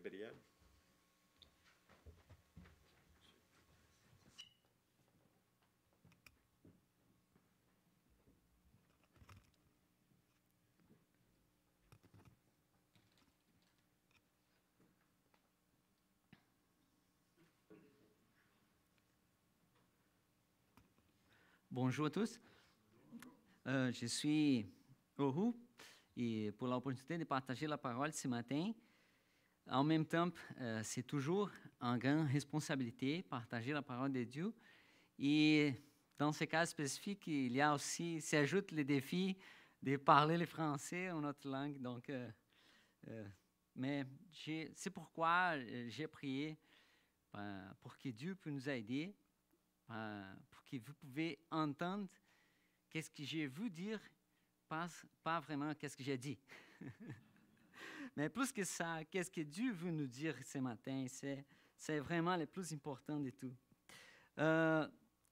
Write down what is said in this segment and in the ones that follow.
Gabriel. Bonjour à tous. Je suis heureux et pour l'opportunité de partager la parole ce matin. En même temps, c'est toujours une grande responsabilité de partager la parole de Dieu. Et dans ce cas spécifique, il y a aussi, s'ajoute le défi de parler le français en notre langue. Donc, mais c'est pourquoi j'ai prié pour que Dieu puisse nous aider, pour que vous pouvez entendre qu'est-ce que j'ai voulu dire, pas vraiment qu'est-ce que j'ai dit. Mais plus que ça, qu'est-ce que Dieu veut nous dire ce matin, c'est vraiment le plus important de tout.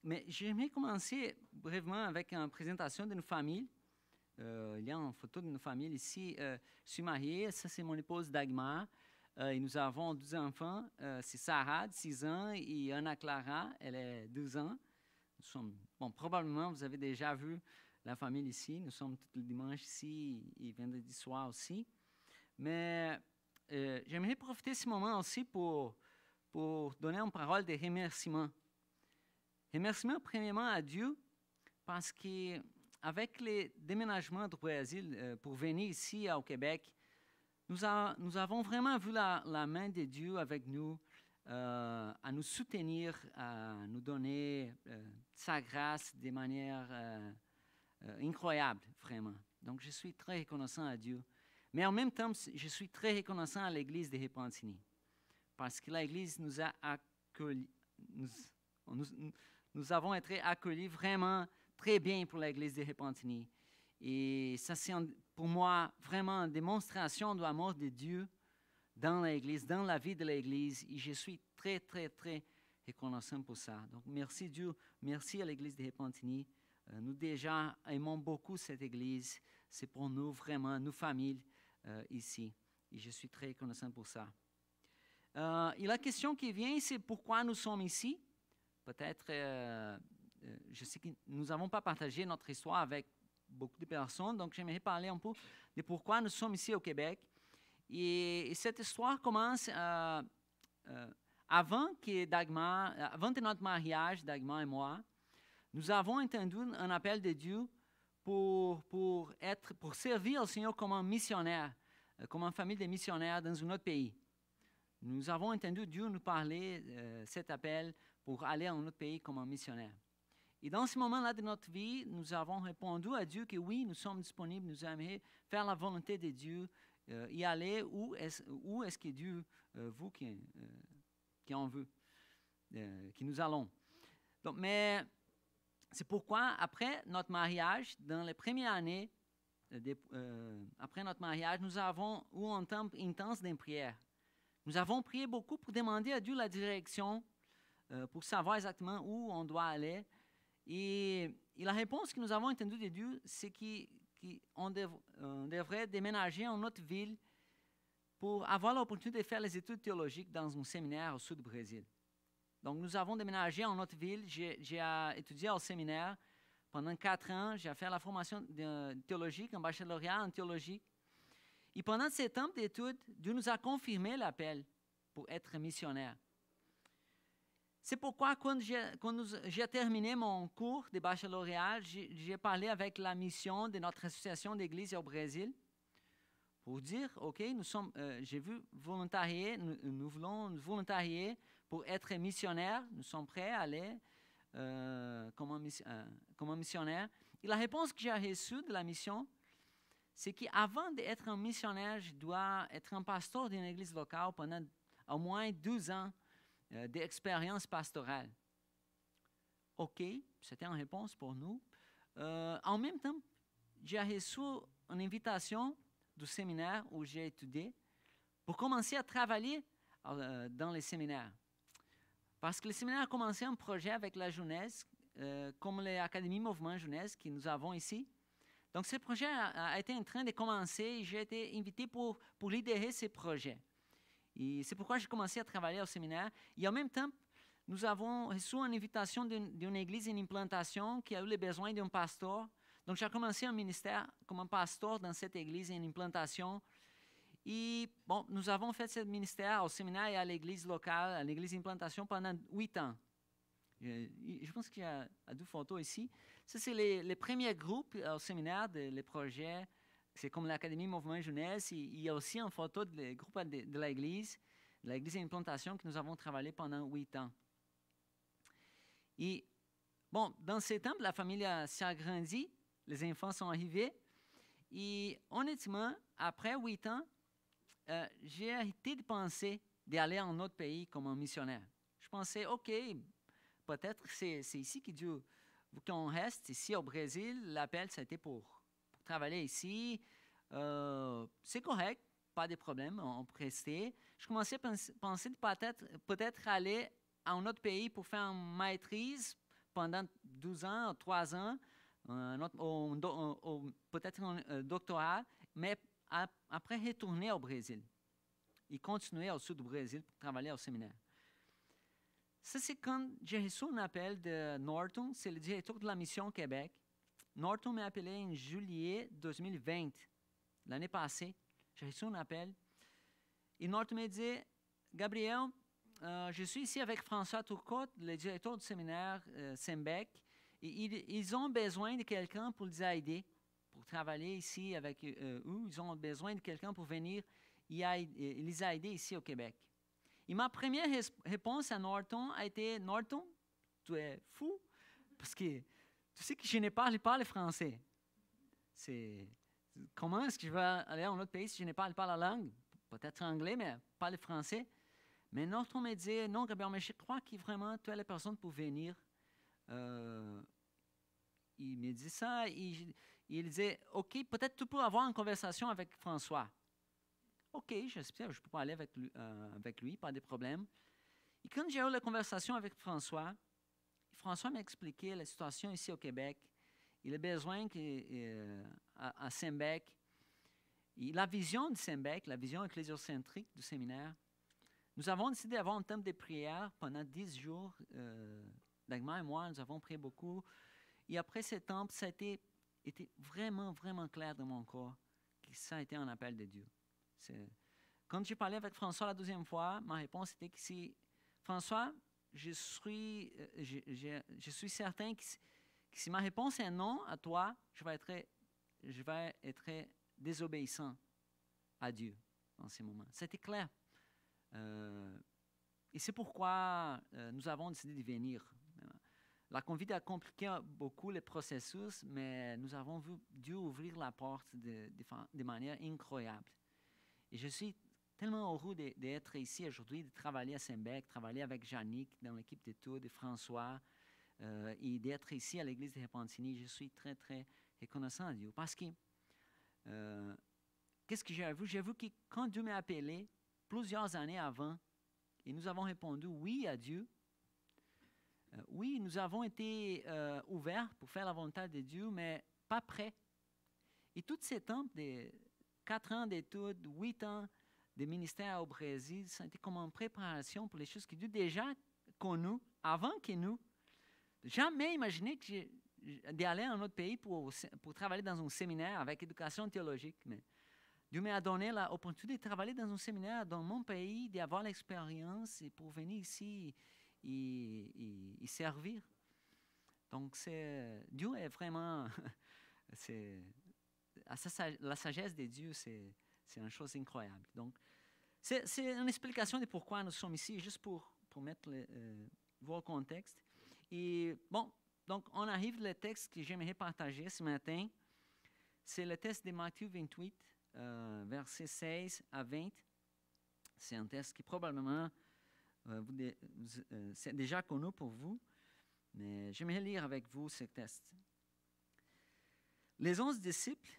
Mais j'aimerais commencer brièvement avec une présentation de nos familles. Il y a une photo de nos familles ici. Je suis marié, ça c'est mon épouse Dagmar. Et nous avons 2 enfants. C'est Sarah, de 6 ans, et Anna Clara, elle est 2 ans. Nous sommes, probablement, vous avez déjà vu la famille ici. Nous sommes tous les dimanches ici et vendredi soir aussi. Mais j'aimerais profiter de ce moment aussi pour donner une parole de remerciement. Remerciement premièrement à Dieu parce qu'avec le déménagement du Brésil pour venir ici au Québec, nous avons vraiment vu la main de Dieu avec nous, à nous soutenir, à nous donner sa grâce de manière incroyable, vraiment. Donc, je suis très reconnaissant à Dieu. Mais en même temps, je suis très reconnaissant à l'Église de Repentigny, parce que l'Église nous a accueillis. Nous avons été accueillis vraiment très bien pour l'Église de Repentigny. Et ça, c'est pour moi vraiment une démonstration de l'amour de Dieu dans l'Église, dans la vie de l'Église. Et je suis très, très, très reconnaissant pour ça. Donc, merci Dieu, merci à l'Église de Repentigny. Nous déjà aimons beaucoup cette Église. C'est pour nous vraiment, nos familles ici. Et je suis très reconnaissant pour ça. Et la question qui vient, c'est pourquoi nous sommes ici. Peut-être, je sais que nous n'avons pas partagé notre histoire avec beaucoup de personnes, donc j'aimerais parler un peu de pourquoi nous sommes ici au Québec. Et cette histoire commence avant de notre mariage, Dagmar et moi. Nous avons entendu un appel de Dieu pour servir le Seigneur comme un missionnaire, comme une famille de missionnaires dans un autre pays. Nous avons entendu Dieu nous parler cet appel pour aller à un autre pays comme un missionnaire. Et dans ce moment-là de notre vie, nous avons répondu à Dieu que oui, nous sommes disponibles, nous aimerions faire la volonté de Dieu, y aller où est-ce que Dieu veut qui en veut, que nous allons. Donc, mais c'est pourquoi, après notre mariage, dans les premières années, après notre mariage, nous avons eu un temps intense de prière. Nous avons prié beaucoup pour demander à Dieu la direction, pour savoir exactement où on doit aller. Et la réponse que nous avons entendue de Dieu, c'est qu'on devrait déménager en notre ville pour avoir l'opportunité de faire les études théologiques dans un séminaire au sud du Brésil. Donc, nous avons déménagé en notre ville. J'ai étudié au séminaire pendant 4 ans. J'ai fait la formation théologique, un baccalauréat en théologie. Et pendant ce temps d'études, Dieu nous a confirmé l'appel pour être missionnaire. C'est pourquoi, quand j'ai terminé mon cours de baccalauréat, j'ai parlé avec la mission de notre association d'église au Brésil pour dire, OK, j'ai vu volontarier, nous voulons volontarier pour être missionnaire, nous sommes prêts à aller comme un missionnaire. Et la réponse que j'ai reçue de la mission, c'est qu'avant d'être un missionnaire, je dois être un pasteur d'une église locale pendant au moins 12 ans d'expérience pastorale. OK, c'était une réponse pour nous. En même temps, j'ai reçu une invitation du séminaire où j'ai étudié pour commencer à travailler dans les séminaires. Parce que le séminaire a commencé un projet avec la jeunesse, comme l'Académie Mouvement Jeunesse que nous avons ici. Donc, ce projet a été en train de commencer et j'ai été invité pour lidérer ce projet. Et c'est pourquoi j'ai commencé à travailler au séminaire. Et en même temps, nous avons reçu une invitation d'une église en implantation qui a eu le besoin d'un pasteur. Donc, j'ai commencé un ministère comme un pasteur dans cette église en implantation. Et bon, nous avons fait ce ministère au séminaire et à l'église locale, à l'église implantation pendant 8 ans. Je pense qu'il y a 2 photos ici. Ça, c'est les premiers groupes au séminaire, les projets. C'est comme l'Académie Mouvement Jeunesse. Il y a aussi une photo du groupe de l'église implantation que nous avons travaillé pendant 8 ans. Et bon, dans ces temps, la famille s'est agrandie, les enfants sont arrivés. Et honnêtement, après 8 ans, j'ai arrêté de penser d'aller en autre pays comme un missionnaire. Je pensais, OK, peut-être c'est ici que Dieu veut qu'on reste, ici au Brésil. L'appel, ça a été pour travailler ici. C'est correct, pas de problème, on peut rester. Je commençais à penser de peut-être aller à un autre pays pour faire une maîtrise pendant 12 ans, 3 ans, peut-être un doctorat, mais après retourner au Brésil et continuer au sud du Brésil pour travailler au séminaire. Ça, c'est quand j'ai reçu un appel de Norton, c'est le directeur de la mission Québec. Norton m'a appelé en juillet 2020, l'année passée. J'ai reçu un appel. Et Norton m'a dit, Gabriel, je suis ici avec François Turcotte, le directeur du séminaire Sembec, et ils ont besoin de quelqu'un pour les aider, pour travailler ici avec eux. Ils ont besoin de quelqu'un pour venir les aider ici au Québec. Et ma première réponse à Norton a été, Norton, tu es fou, parce que tu sais que je ne parle pas le français. Comment est-ce que je vais aller à un autre pays si je ne parle pas la langue? Peut-être anglais, mais pas le français. Mais Norton me dit, non, Gabriel, mais je crois que vraiment tu es la personne pour venir. Il me dit ça, il dit, OK, peut-être tu peux avoir une conversation avec François. OK, j'espère que je peux aller avec lui, pas de problème. Et quand j'ai eu la conversation avec François m'a expliqué la situation ici au Québec. Il a besoin à Sembec, la vision de Sembec, la vision ecclésiocentrique du séminaire. Nous avons décidé d'avoir un temps de prière pendant 10 jours. Dagmar et moi, nous avons prié beaucoup. Et après ce temps, ça a été vraiment, vraiment clair dans mon corps que ça a été un appel de Dieu. Quand j'ai parlé avec François la deuxième fois, ma réponse était que si François, je suis certain que si ma réponse est non à toi, je vais être désobéissant à Dieu dans ces moments. C'était clair. Et c'est pourquoi nous avons décidé de venir. La Covid a compliqué beaucoup le processus, mais nous avons vu Dieu ouvrir la porte de manière incroyable. Et je suis tellement heureux d'être ici aujourd'hui, de travailler à Sembec, travailler avec Jannick dans l'équipe d'études, François, et d'être ici à l'église de Repentigny. Je suis très, très reconnaissant à Dieu. Parce que, qu'est-ce que j'ai vu? J'ai vu que quand Dieu m'a appelé, plusieurs années avant, et nous avons répondu oui à Dieu, oui, nous avons été ouverts pour faire la volonté de Dieu, mais pas prêts. Et tout ce temps de 4 ans d'études, 8 ans de ministère au Brésil, ça a été comme une préparation pour les choses que Dieu déjà connues avant que nous. Jamais imaginé d'aller à un autre pays pour travailler dans un séminaire avec éducation théologique. Mais Dieu m'a donné l'opportunité de travailler dans un séminaire dans mon pays, d'avoir l'expérience et pour venir ici et servir. Donc, Dieu est vraiment... la sagesse de Dieu, c'est une chose incroyable. Donc, c'est une explication de pourquoi nous sommes ici, juste pour mettre vos contexte. Et bon, donc on arrive au texte que j'aimerais partager ce matin. C'est le texte de Matthieu 28, versets 16 à 20. C'est un texte qui probablement c'est déjà connu pour vous, mais j'aimerais lire avec vous ce texte. Les 11 disciples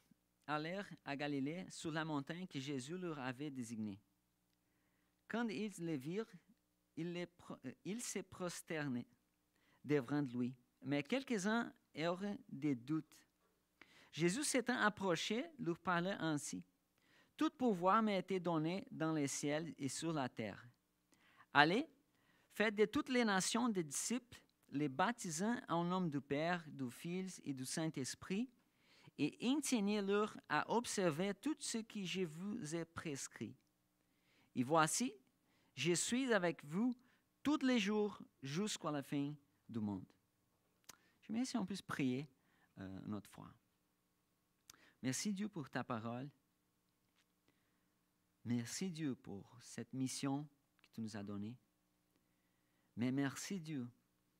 allèrent à Galilée sur la montagne que Jésus leur avait désignée. Quand ils le virent, ils se prosternaient devant lui, mais quelques-uns eurent des doutes. Jésus s'étant approché, leur parlait ainsi. tout pouvoir m'a été donné dans les ciels et sur la terre. Allez, faites de toutes les nations des disciples, les baptisant en nom du Père, du Fils et du Saint-Esprit, et enseignez-leur à observer tout ce que je vous ai prescrit. Et voici, je suis avec vous tous les jours jusqu'à la fin du monde. J'aimerais si on puisse prier notre foi. Merci Dieu pour ta parole. Merci Dieu pour cette mission que tu nous as donnée. Mais merci Dieu,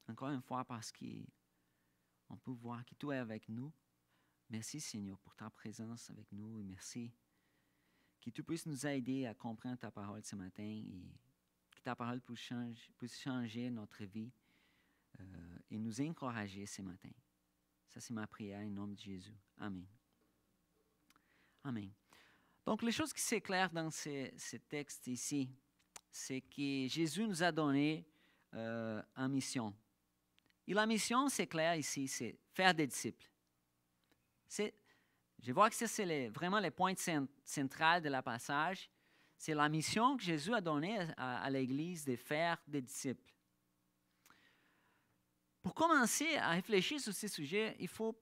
encore une fois, parce qu'on peut voir que tu es avec nous. Merci Seigneur pour ta présence avec nous et merci que tu puisses nous aider à comprendre ta parole ce matin et que ta parole puisse changer notre vie et nous encourager ce matin. Ça, c'est ma prière au nom de Jésus. Amen. Amen. Donc, les choses qui s'éclairent dans ce texte ici, c'est que Jésus nous a donné une mission. Et la mission, c'est clair ici, c'est faire des disciples. Je vois que ça, c'est vraiment le point central de la passage. C'est la mission que Jésus a donnée à l'Église de faire des disciples. Pour commencer à réfléchir sur ce sujet, il faut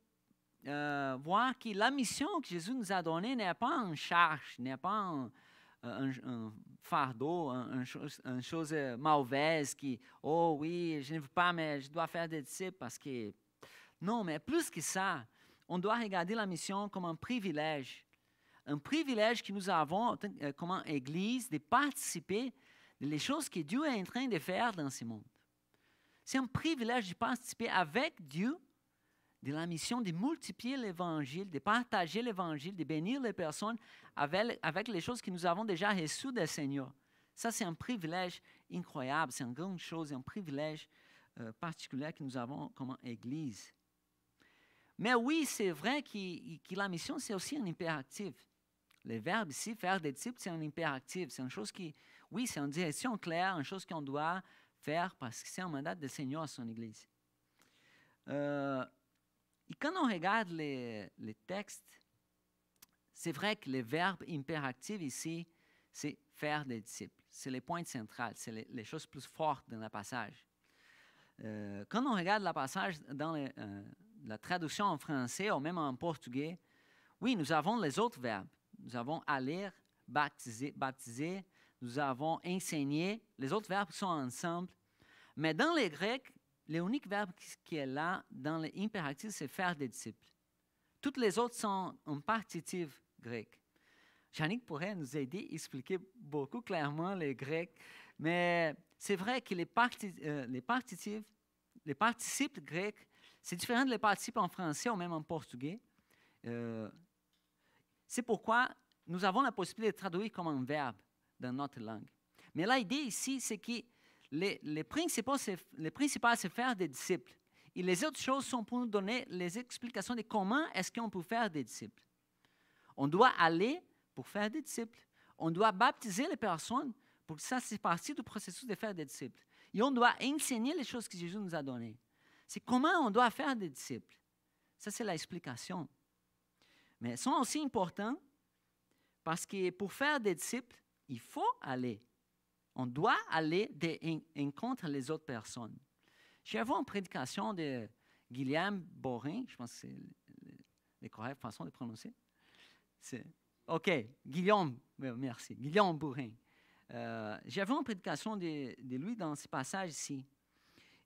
voir que la mission que Jésus nous a donnée n'est pas une charge, n'est pas un fardeau, une chose mauvaise qui, oh oui, je ne veux pas, mais je dois faire des disciples parce que... Non, mais plus que ça, on doit regarder la mission comme un privilège que nous avons comme Église de participer des choses que Dieu est en train de faire dans ce monde. C'est un privilège de participer avec Dieu de la mission de multiplier l'Évangile, de partager l'Évangile, de bénir les personnes avec les choses que nous avons déjà reçues du Seigneur. Ça, c'est un privilège incroyable, c'est une grande chose, un privilège particulier que nous avons comme Église. Mais oui, c'est vrai que la mission, c'est aussi un impératif. Le verbe ici, faire des disciples, c'est un impératif. C'est une chose qui, oui, c'est une direction claire, une chose qu'on doit faire parce que c'est un mandat du Seigneur à son Église. Et quand on regarde les textes, c'est vrai que le verbe impératif ici, c'est faire des disciples. C'est le point central, c'est les choses plus fortes dans le passage. Quand on regarde le passage dans la traduction en français ou même en portugais, oui, nous avons les autres verbes. Nous avons aller, baptiser, nous avons enseigner. Les autres verbes sont ensemble. Mais dans les Grecs, l'unique verbe qui est là dans l'impératif, c'est faire des disciples. Toutes les autres sont en partitif grec. Yannick pourrait nous aider à expliquer beaucoup clairement les Grecs, mais c'est vrai que les participes grecs, c'est différent des participes en français ou même en portugais. C'est pourquoi nous avons la possibilité de traduire comme un verbe dans notre langue. Mais l'idée ici, c'est que les principaux, c'est faire des disciples. Et les autres choses sont pour nous donner les explications de comment est-ce qu'on peut faire des disciples. On doit aller pour faire des disciples. On doit baptiser les personnes pour que ça, c'est partie du processus de faire des disciples. Et on doit enseigner les choses que Jésus nous a données. C'est comment on doit faire des disciples. Ça, c'est l'explication. Mais elles sont aussi importants parce que pour faire des disciples, il faut aller. On doit aller rencontrer les autres personnes. J'ai vu une prédication de Guillaume Bourrin, je pense que c'est la correcte façon de prononcer. OK, Guillaume, merci, Guillaume Bourrin. J'ai vu une prédication de lui dans ce passage ici.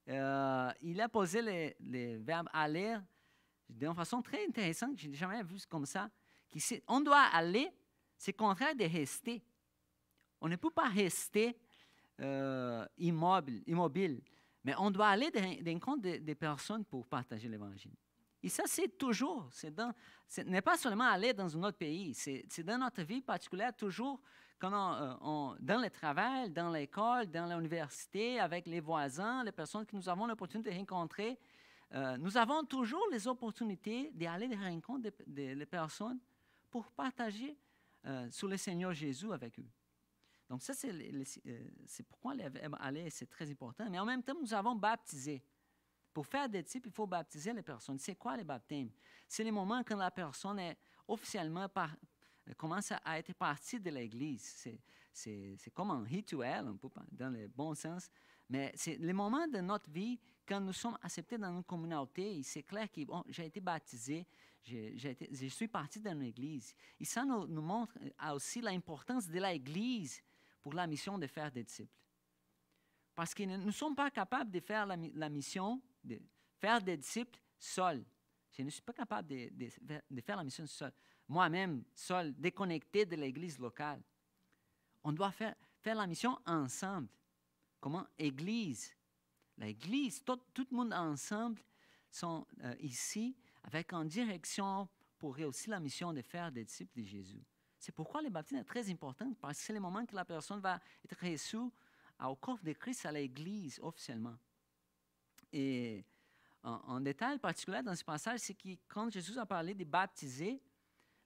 Il a posé le verbe aller d'une façon très intéressante, que je n'ai jamais vu comme ça. On doit aller, c'est le contraire de rester. On ne peut pas rester immobile, mais on doit aller dans compte des personnes pour partager l'Évangile. Et ça, c'est toujours, ce n'est pas seulement aller dans un autre pays, c'est dans notre vie particulière, toujours, quand dans le travail, dans l'école, dans l'université, avec les voisins, les personnes que nous avons l'opportunité de rencontrer, nous avons toujours les opportunités d'aller à la rencontre des personnes pour partager sur le Seigneur Jésus avec eux. Donc ça, c'est pourquoi aller, c'est très important. Mais en même temps, nous avons baptisé. Pour faire des disciples, il faut baptiser les personnes. C'est quoi le baptême? C'est le moment quand la personne est officiellement commence à être partie de l'Église. C'est comme un rituel, un peu dans le bon sens, mais c'est le moment de notre vie quand nous sommes acceptés dans une communauté. C'est clair que bon, j'ai été baptisé, je suis parti dans l'Église. Et ça nous montre aussi l'importance de l'Église pour la mission de faire des disciples. Parce que nous ne sommes pas capables de faire la mission, de faire des disciples seuls. Je ne suis pas capable de faire la mission seul. Moi-même, seul, déconnecté de l'Église locale. On doit faire la mission ensemble, comme Église. L'Église, tout le monde ensemble sont ici avec une direction pour réussir la mission de faire des disciples de Jésus. C'est pourquoi le baptême est très important, parce que c'est le moment que la personne va être reçue au corps de Christ à l'Église officiellement. Et un détail particulier dans ce passage, c'est que quand Jésus a parlé de baptiser,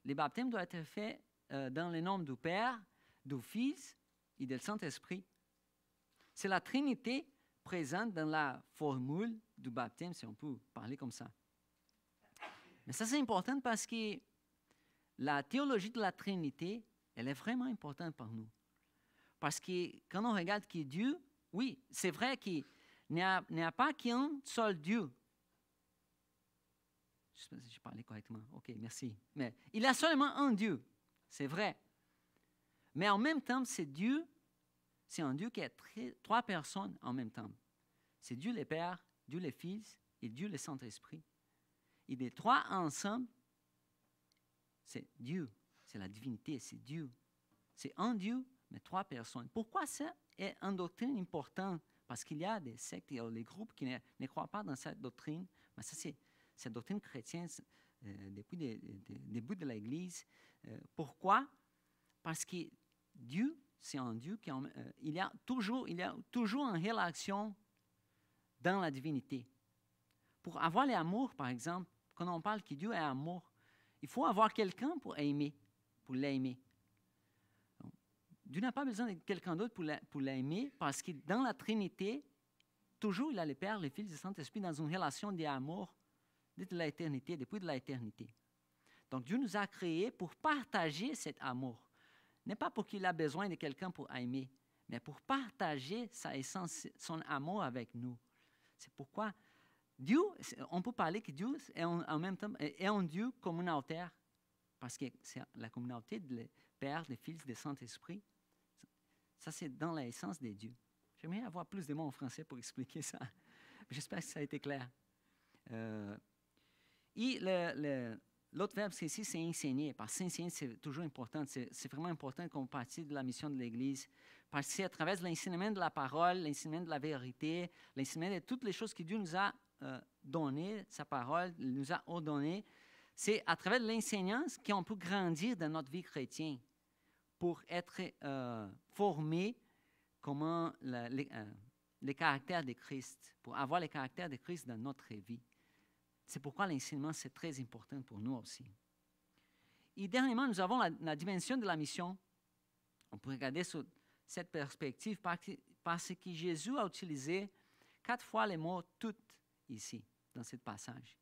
le baptême doit être fait dans le nom du Père, du Fils et du Saint-Esprit. C'est la Trinité présente dans la formule du baptême, si on peut parler comme ça. Mais ça, c'est important parce que la théologie de la Trinité, elle est vraiment importante pour nous. Parce que quand on regarde qui est Dieu, oui, c'est vrai qu'il n'y a pas qu'un seul Dieu. Je ne sais pas si je parlais correctement. OK, merci. Mais il y a seulement un Dieu, c'est vrai. Mais en même temps, c'est Dieu, c'est un Dieu qui est trois personnes en même temps. C'est Dieu le Père, Dieu le Fils et Dieu le Saint-Esprit. Et les trois ensemble, c'est Dieu, c'est la divinité, c'est Dieu. C'est un Dieu, mais trois personnes. Pourquoi ça est une doctrine importante? Parce qu'il y a des sectes et des groupes qui ne croient pas dans cette doctrine. Mais ça, c'est cette doctrine chrétienne depuis le début de l'Église. Pourquoi? Parce que Dieu, c'est un Dieu qui il y a toujours une relation dans la divinité. Pour avoir l'amour, par exemple, quand on parle que Dieu est amour, il faut avoir quelqu'un pour aimer, pour l'aimer. Dieu n'a pas besoin de quelqu'un d'autre pour l'aimer, parce que dans la Trinité, toujours il a le Père, le Fils et le Saint-Esprit dans une relation d'amour depuis l'éternité. Donc Dieu nous a créés pour partager cet amour. n'est pas pour qu'il a besoin de quelqu'un pour aimer, mais pour partager sa essence, son amour avec nous. C'est pourquoi Dieu, on peut parler que Dieu est en même temps est un Dieu communautaire, parce que c'est la communauté du Père, du Fils, du Saint-Esprit. Ça, c'est dans l'essence de Dieu. J'aimerais avoir plus de mots en français pour expliquer ça. J'espère que ça a été clair. Et l'autre verbe ici, c'est enseigner. Parce que enseigner, c'est toujours important. C'est vraiment important qu'on participe de la mission de l'Église. Parce que c'est à travers l'enseignement de la parole, l'enseignement de la vérité, l'enseignement de toutes les choses que Dieu nous a données, sa parole nous a ordonnées. C'est à travers l'enseignance qu'on peut grandir dans notre vie chrétienne pour être formé comme le caractère de Christ, pour avoir le caractère de Christ dans notre vie. C'est pourquoi l'enseignement, c'est très important pour nous aussi. Et dernièrement, nous avons la dimension de la mission. On peut regarder sur cette perspective parce que Jésus a utilisé 4 fois le mot « tout » ici, dans ce passage.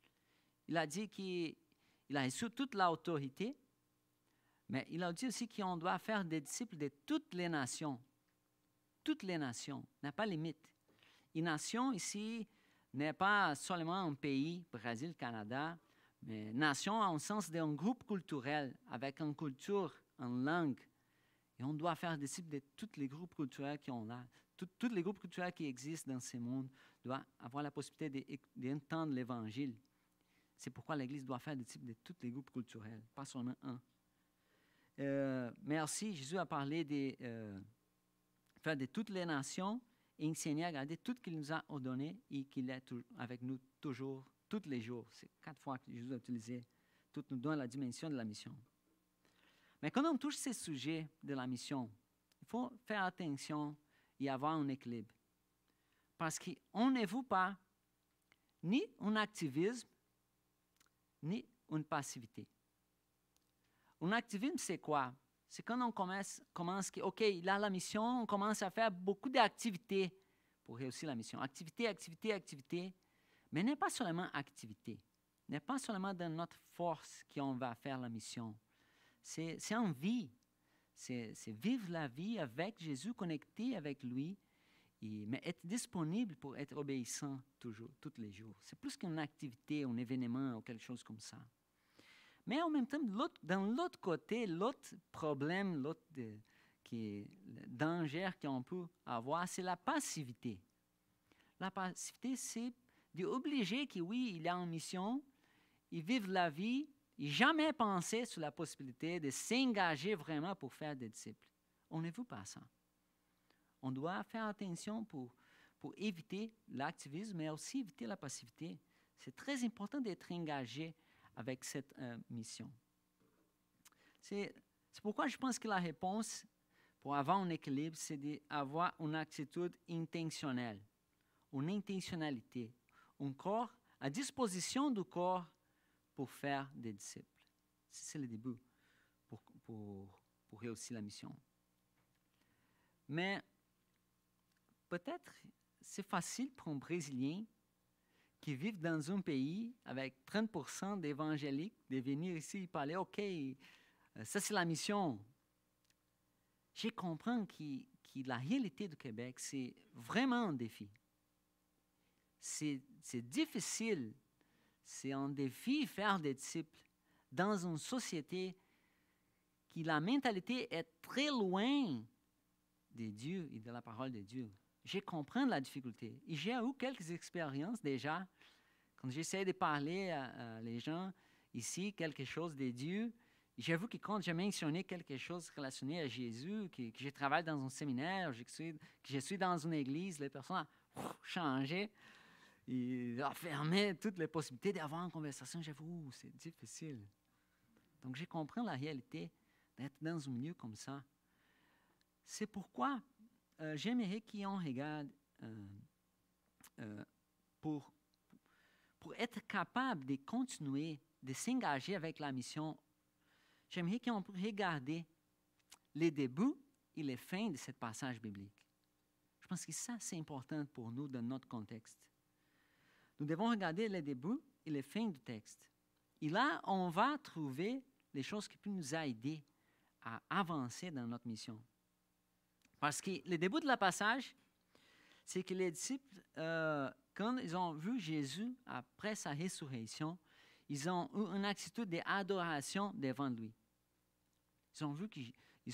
Il a dit qu'il a reçu toute l'autorité, mais il a dit aussi qu'on doit faire des disciples de toutes les nations. Toutes les nations, n'a pas de limite. Une nation ici n'est pas seulement un pays, Brésil, Canada, mais nation en sens d'un groupe culturel, avec une culture, une langue. Et on doit faire des disciples de tous les groupes culturels qui ont là. Tous les groupes culturels qui existent dans ce monde doivent avoir la possibilité d'entendre l'Évangile. C'est pourquoi l'Église doit faire des disciples de tous les groupes culturels, pas seulement un. Merci, Jésus a parlé de faire de toutes les nations et enseigner à garder tout ce qu'il nous a ordonné et qu'il est avec nous toujours, tous les jours. C'est 4 fois que Jésus a utilisé. Tout nous donne la dimension de la mission. Mais quand on touche ces sujets de la mission, il faut faire attention et avoir un équilibre. Parce qu'on ne veut pas ni un activisme, ni une passivité. Un activisme, c'est quoi? C'est quand on commence OK, là, la mission, on commence à faire beaucoup d'activités pour réussir la mission. Activité, mais n'est pas seulement activité. N'est pas seulement dans notre force qu'on va faire la mission. c'est en vie. C'est vivre la vie avec Jésus, connecté avec lui, mais être disponible pour être obéissant toujours, tous les jours. C'est plus qu'une activité, un événement ou quelque chose comme ça. Mais en même temps, dans l'autre côté, l'autre problème, le danger qu'on peut avoir, c'est la passivité. La passivité, c'est d'obliger que oui, il est en mission, il vit la vie, il n'a jamais pensé sur la possibilité de s'engager vraiment pour faire des disciples. On ne veut pas ça. On doit faire attention pour éviter l'activisme, mais aussi éviter la passivité. C'est très important d'être engagé avec cette mission. C'est pourquoi je pense que la réponse pour avoir un équilibre, c'est d'avoir une attitude intentionnelle, une intentionnalité, un corps à disposition du corps pour faire des disciples. C'est le début pour réussir la mission. Mais peut-être c'est facile pour un Brésilien qui vit dans un pays avec 30% d'évangéliques de venir ici et parler, OK, ça c'est la mission. Je comprends que la réalité du Québec, c'est vraiment un défi. C'est difficile, c'est un défi faire des disciples dans une société qui la mentalité est très loin de Dieu et de la parole de Dieu. Je comprends la difficulté. Et j'ai eu quelques expériences déjà, quand j'essaie de parler à les gens ici, quelque chose de Dieu. J'avoue que quand j'ai mentionné quelque chose relationné à Jésus, que je travaille dans un séminaire, que je suis dans une église, les personnes ont changé et ont fermé toutes les possibilités d'avoir une conversation. J'avoue, c'est difficile. Donc, je comprends la réalité d'être dans un milieu comme ça. C'est pourquoi j'aimerais qu'on regarde pour être capable de continuer, de s'engager avec la mission. J'aimerais qu'on puisse regarder les débuts et les fins de ce passage biblique. Je pense que ça, c'est important pour nous dans notre contexte. Nous devons regarder les débuts et les fins du texte. Et là, on va trouver les choses qui peuvent nous aider à avancer dans notre mission. Parce que le début de la passage, c'est que les disciples, quand ils ont vu Jésus après sa résurrection, ils ont eu une attitude d'adoration devant lui. Ils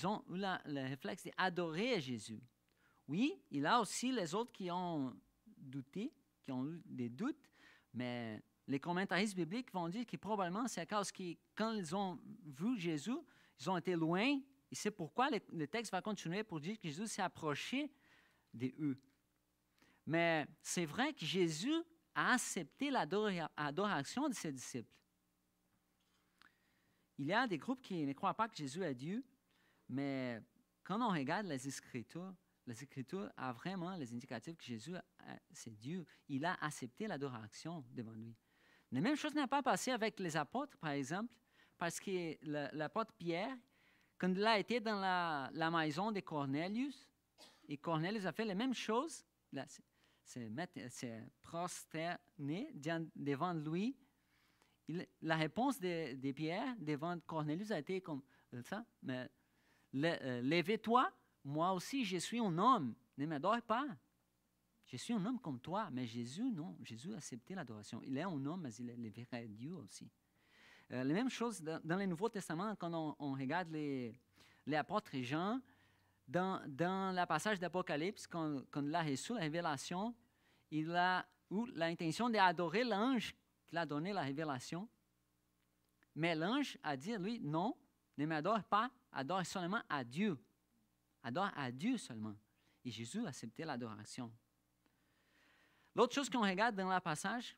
ont eu le réflexe d'adorer Jésus. Oui, il y a aussi les autres qui ont douté, qui ont eu des doutes, mais les commentaristes bibliques vont dire que probablement c'est à cause que quand ils ont vu Jésus, ils ont été loin, et c'est pourquoi le texte va continuer pour dire que Jésus s'est approché d'eux. Mais c'est vrai que Jésus a accepté l'adoration de ses disciples. Il y a des groupes qui ne croient pas que Jésus est Dieu, mais quand on regarde les Écritures a vraiment les indicatifs que Jésus, c'est Dieu. Il a accepté l'adoration devant lui. La même chose n'a pas passé avec les apôtres, par exemple, parce que l'apôtre Pierre, quand il a été dans la maison de Cornelius, et Cornelius a fait la même chose, s'est prosterné devant lui. La réponse de Pierre devant Cornelius a été comme ça, mais lève-toi, moi aussi je suis un homme, ne m'adore pas. Je suis un homme comme toi, mais Jésus, non. Jésus a accepté l'adoration. Il est un homme, mais il est le vrai Dieu aussi. La même chose dans le Nouveau Testament, quand on regarde les apôtres Jean, dans le passage d'Apocalypse, quand il a reçu la révélation, il a eu l'intention d'adorer l'ange qui a donné la révélation. Mais l'ange a dit, lui, non, ne m'adore pas, adore seulement à Dieu. Adore à Dieu seulement. Et Jésus a accepté l'adoration. L'autre chose qu'on regarde dans le passage,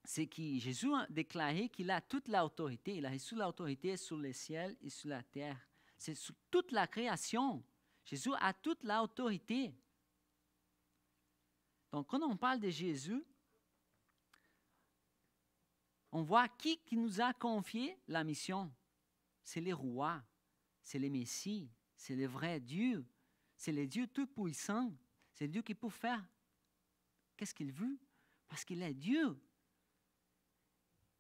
c'est que Jésus a déclaré qu'il a toute l'autorité. Il a reçu l'autorité sur le ciel et sur la terre. C'est sur toute la création. Jésus a toute l'autorité. Donc, quand on parle de Jésus, on voit qui nous a confié la mission. C'est le roi, c'est le Messie, c'est le vrai Dieu, c'est le Dieu tout-puissant, c'est le Dieu qui peut faire qu'est-ce qu'il veut, parce qu'il est Dieu.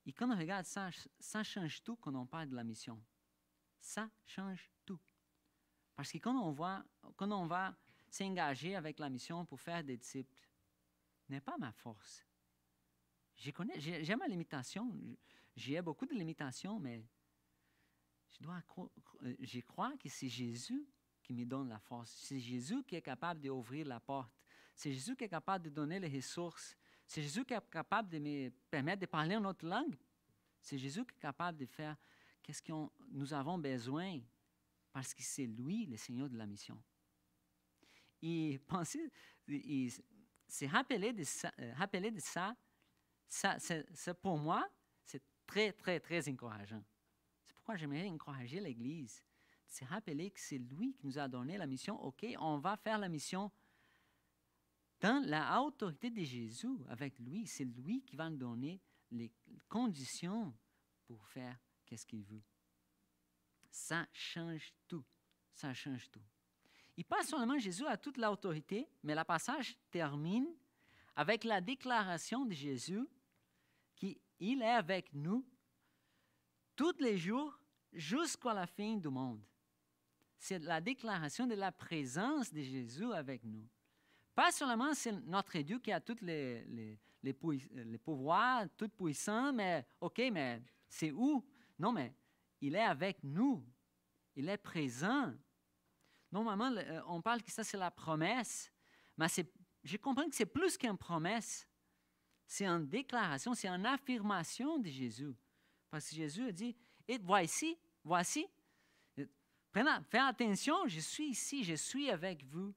Et quand on regarde ça, ça change tout quand on parle de la mission. Ça change tout. Parce que quand on va s'engager avec la mission pour faire des disciples, ce n'est pas ma force. J'ai ma limitation. J'ai beaucoup de limitations, mais je crois que c'est Jésus qui me donne la force. C'est Jésus qui est capable d'ouvrir la porte. C'est Jésus qui est capable de donner les ressources. C'est Jésus qui est capable de me permettre de parler une autre langue. C'est Jésus qui est capable de faire qu'est-ce que nous avons besoin parce que c'est lui le Seigneur de la mission. Et penser, se rappeler de ça, pour moi, c'est très, très, très encourageant. C'est pourquoi j'aimerais encourager l'Église, de se rappeler que c'est lui qui nous a donné la mission. OK, on va faire la mission dans la autorité de Jésus avec lui. C'est lui qui va nous donner les conditions pour faire qu'est-ce qu'il veut. Ça change tout. Ça change tout. Et pas seulement Jésus a toute l'autorité, mais le passage termine avec la déclaration de Jésus qu'il est avec nous tous les jours jusqu'à la fin du monde. C'est la déclaration de la présence de Jésus avec nous. Pas seulement c'est notre Dieu qui a tous les pouvoirs, tout puissant, mais OK, mais c'est où? Non, mais il est avec nous. Il est présent. Normalement, on parle que ça, c'est la promesse, mais je comprends que c'est plus qu'une promesse. C'est une déclaration, c'est une affirmation de Jésus. Parce que Jésus a dit, et voici, faites attention, je suis ici, je suis avec vous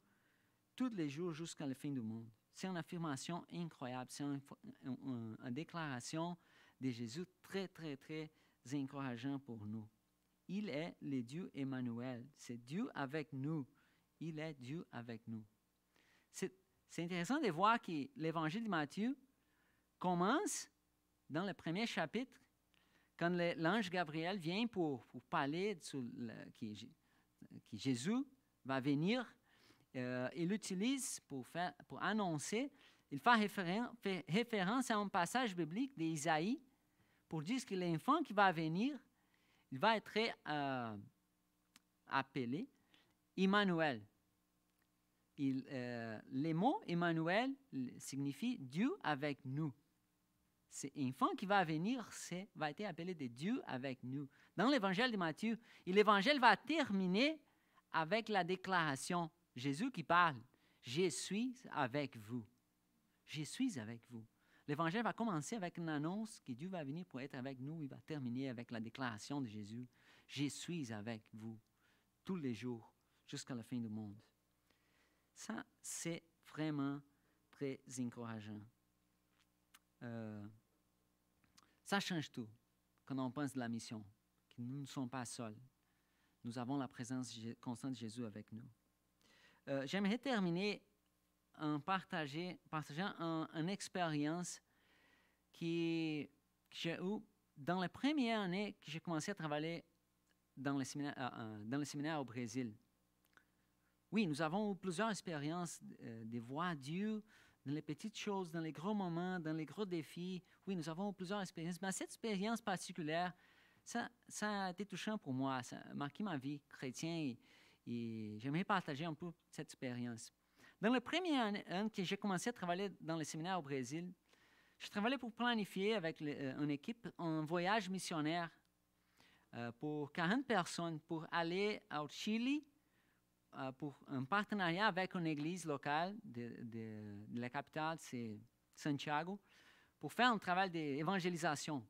tous les jours jusqu'à la fin du monde. C'est une affirmation incroyable, c'est une déclaration de Jésus très, très, très encourageant pour nous. Il est le Dieu Emmanuel. C'est Dieu avec nous. Il est Dieu avec nous. C'est intéressant de voir que l'évangile de Matthieu commence dans le premier chapitre, quand l'ange Gabriel vient pour parler que Jésus va venir. Il l'utilise pour annoncer. Il fait référence à un passage biblique d'Isaïe pour dire que l'enfant qui va venir, il va être appelé Emmanuel. Le mot Emmanuel signifie Dieu avec nous. C'est l'enfant qui va venir, va être appelé de Dieu avec nous. Dans l'évangile de Matthieu, et l'évangile va terminer avec la déclaration, Jésus qui parle, « Je suis avec vous. Je suis avec vous. » L'évangile va commencer avec une annonce que Dieu va venir pour être avec nous. Il va terminer avec la déclaration de Jésus. « Je suis avec vous tous les jours jusqu'à la fin du monde. » Ça, c'est vraiment très encourageant. Ça change tout quand on pense de la mission, que nous ne sommes pas seuls. Nous avons la présence constante de Jésus avec nous. J'aimerais terminer en partageant une expérience que j'ai eue dans les premières années que j'ai commencé à travailler dans le séminaire au Brésil. Oui, nous avons eu plusieurs expériences de voir Dieu dans les petites choses, dans les gros moments, dans les gros défis. Oui, nous avons eu plusieurs expériences, mais cette expérience particulière, ça a été touchant pour moi, ça a marqué ma vie chrétienne et j'aimerais partager un peu cette expérience. Dans les premières années que j'ai commencé à travailler dans le séminaire au Brésil, je travaillais pour planifier avec une équipe un voyage missionnaire pour 40 personnes pour aller au Chili pour un partenariat avec une église locale de la capitale, c'est Santiago, pour faire un travail d'évangélisation.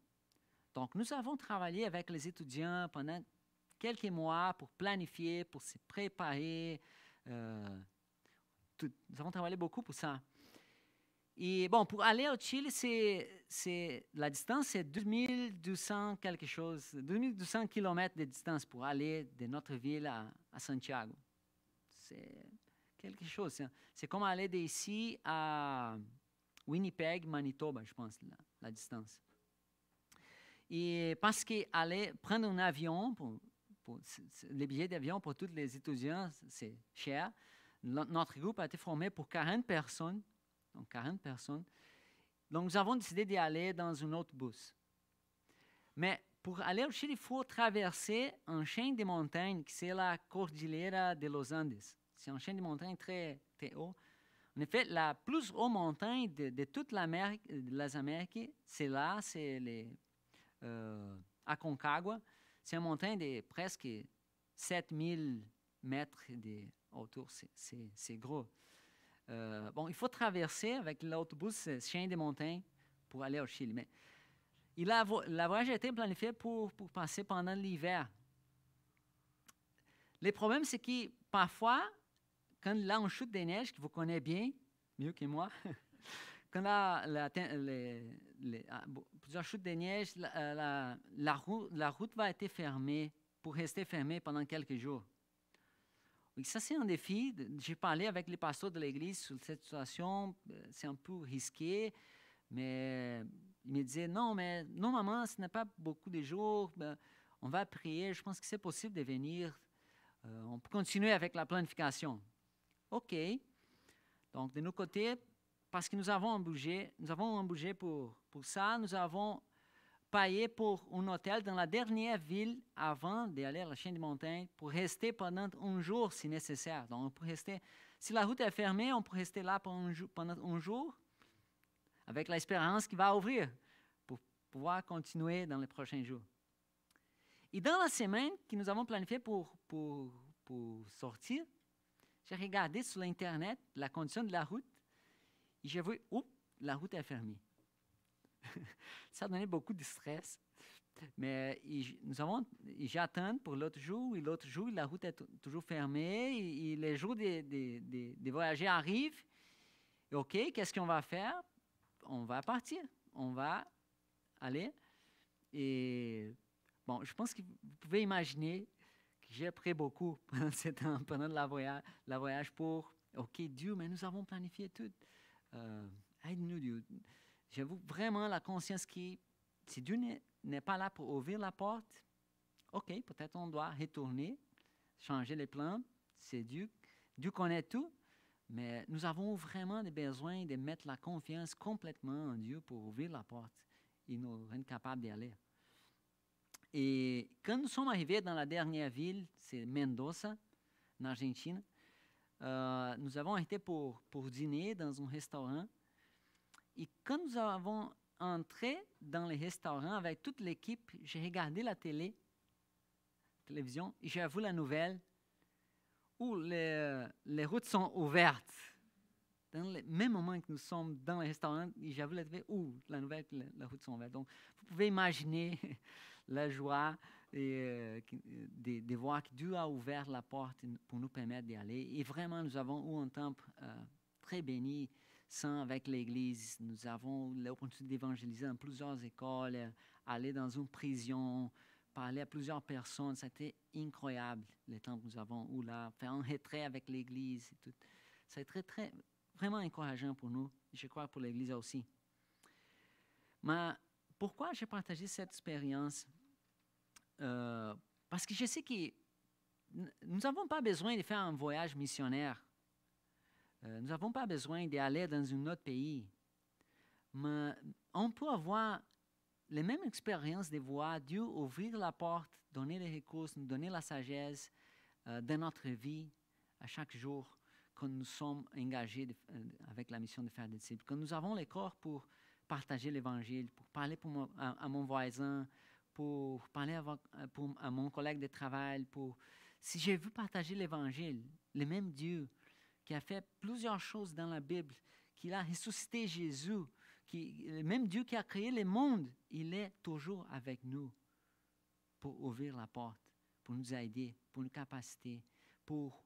Donc, nous avons travaillé avec les étudiants pendant quelques mois pour planifier, pour se préparer. Nous avons travaillé beaucoup pour ça. Et bon, pour aller au Chili, la distance, c'est 2200 quelque chose, 2200 km de distance pour aller de notre ville à Santiago. C'est quelque chose. C'est comme aller d'ici à Winnipeg, Manitoba, je pense, la distance. Et parce qu'aller prendre un avion, les billets d'avion pour tous les étudiants, c'est cher. Notre groupe a été formé pour 40 personnes. Donc, 40 personnes. Donc, nous avons décidé d'y aller dans un autre bus. Mais pour aller au Chili, il faut traverser une chaîne de montagnes qui c'est la Cordillera de los Andes. C'est une chaîne de montagnes très, très haut. En effet, la plus haute montagne de toute l'Amérique, les Amériques, c'est là, c'est Aconcagua. C'est une montagne de presque 7000 mètres de hauteur. C'est gros. Il faut traverser avec l'autobus cette chaîne de montagnes pour aller au Chili. Mais le voyage a été planifié pour passer pendant l'hiver. Le problème, c'est que parfois, quand là, on chute des neiges, que vous connaissez bien, mieux que moi, quand plusieurs chutes de neige, la route va être fermée pour rester fermée pendant quelques jours. Oui, ça, c'est un défi. J'ai parlé avec les pasteurs de l'église sur cette situation. C'est un peu risqué, mais ils me disaient, non, mais normalement, ce n'est pas beaucoup de jours. On va prier. Je pense que c'est possible de venir. On peut continuer avec la planification. OK. Donc, de nos côtés, parce que nous avons un budget pour ça, nous avons payé pour un hôtel dans la dernière ville avant d'aller à la chaîne de montagnes pour rester pendant un jour si nécessaire. Donc, on peut rester, si la route est fermée, on peut rester là pendant un jour avec l'espérance qu'il va ouvrir pour pouvoir continuer dans les prochains jours. Et dans la semaine que nous avons planifiée pour sortir, j'ai regardé sur l'Internet la condition de la route et j'ai vu, la route est fermée. Ça a donné beaucoup de stress. Mais j'attends pour l'autre jour, et l'autre jour, la route est toujours fermée, et les jours de voyager arrivent. Et OK, qu'est-ce qu'on va faire? On va partir, on va aller. Et bon, je pense que vous pouvez imaginer que j'ai appris beaucoup pendant ce temps, pendant la voyage pour, OK, Dieu, mais nous avons planifié tout. Aide-nous, Dieu. J'avoue vraiment la conscience que si Dieu n'est pas là pour ouvrir la porte, OK, peut-être on doit retourner, changer les plans. C'est Dieu. Dieu connaît tout, mais nous avons vraiment besoin de mettre la confiance complètement en Dieu pour ouvrir la porte et nous rendre capables d'y aller. Et quand nous sommes arrivés dans la dernière ville, c'est Mendoza, en Argentine, nous avons été pour dîner dans un restaurant. Et quand nous avons entré dans le restaurant avec toute l'équipe, j'ai regardé la télévision, et j'ai vu la nouvelle où les routes sont ouvertes. Dans le même moment que nous sommes dans le restaurant, j'ai vu la nouvelle que les routes sont ouvertes. Donc, vous pouvez imaginer la joie de voir que Dieu a ouvert la porte pour nous permettre d'y aller. Et vraiment, nous avons eu un temps très béni avec l'Église. Nous avons l'opportunité d'évangéliser dans plusieurs écoles, aller dans une prison, parler à plusieurs personnes. C'était incroyable le temps que nous avons eu là, faire un retrait avec l'Église. C'est vraiment encourageant pour nous. Je crois pour l'Église aussi. Mais pourquoi j'ai partagé cette expérience? Parce que je sais que nous n'avons pas besoin de faire un voyage missionnaire. Nous n'avons pas besoin d'aller dans un autre pays. Mais on peut avoir les mêmes expériences de voir Dieu ouvrir la porte, donner les ressources, nous donner la sagesse dans notre vie à chaque jour quand nous sommes engagés avec la mission de faire des disciples. Quand nous avons le corps pour partager l'Évangile, pour parler à mon voisin, pour parler à mon collègue de travail. Si j'ai vu partager l'Évangile, le même Dieu qui a fait plusieurs choses dans la Bible, qui a ressuscité Jésus, le même Dieu qui a créé le monde, il est toujours avec nous pour ouvrir la porte, pour nous aider, pour nous capaciter, pour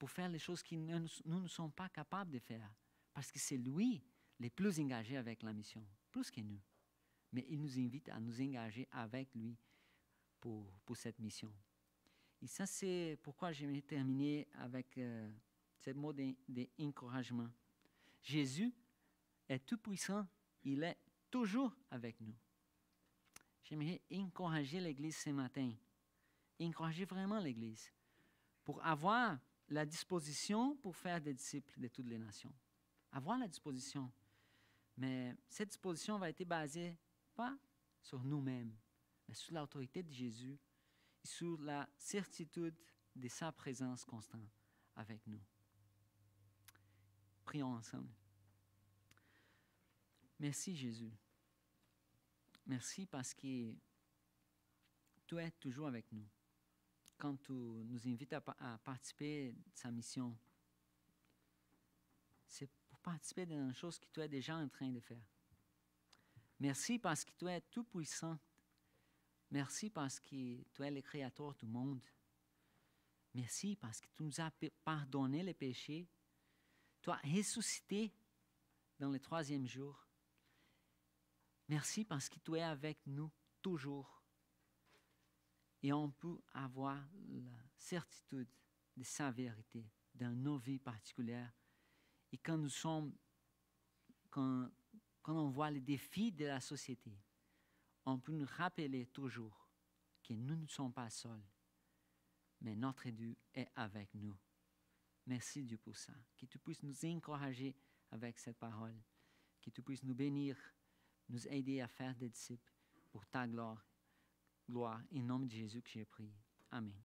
faire les choses que nous ne sommes pas capables de faire. Parce que c'est lui le plus engagé avec la mission, plus que nous. Mais il nous invite à nous engager avec lui pour cette mission. Et ça, c'est pourquoi j'aimerais terminer avec ce mot d'encouragement. Jésus est tout puissant, il est toujours avec nous. J'aimerais encourager l'Église ce matin, encourager vraiment l'Église pour avoir la disposition pour faire des disciples de toutes les nations. Avoir la disposition. Mais cette disposition va être basée pas sur nous-mêmes, mais sous l'autorité de Jésus et sous la certitude de sa présence constante avec nous. Prions ensemble. Merci Jésus. Merci parce que tu es toujours avec nous. Quand tu nous invites à participer de sa mission, c'est pour participer dans chose que tu es déjà en train de faire. Merci parce que tu es tout puissant. Merci parce que tu es le créateur du monde. Merci parce que tu nous as pardonné les péchés. Tu as ressuscité dans le 3e jour. Merci parce que tu es avec nous toujours. Et on peut avoir la certitude de sa vérité dans nos vies particulières. Et quand on voit les défis de la société, on peut nous rappeler toujours que nous ne sommes pas seuls, mais notre Dieu est avec nous. Merci Dieu pour ça. Que tu puisses nous encourager avec cette parole. Que tu puisses nous bénir, nous aider à faire des disciples pour ta gloire. Gloire, en nom de Jésus que j'ai prié. Amen.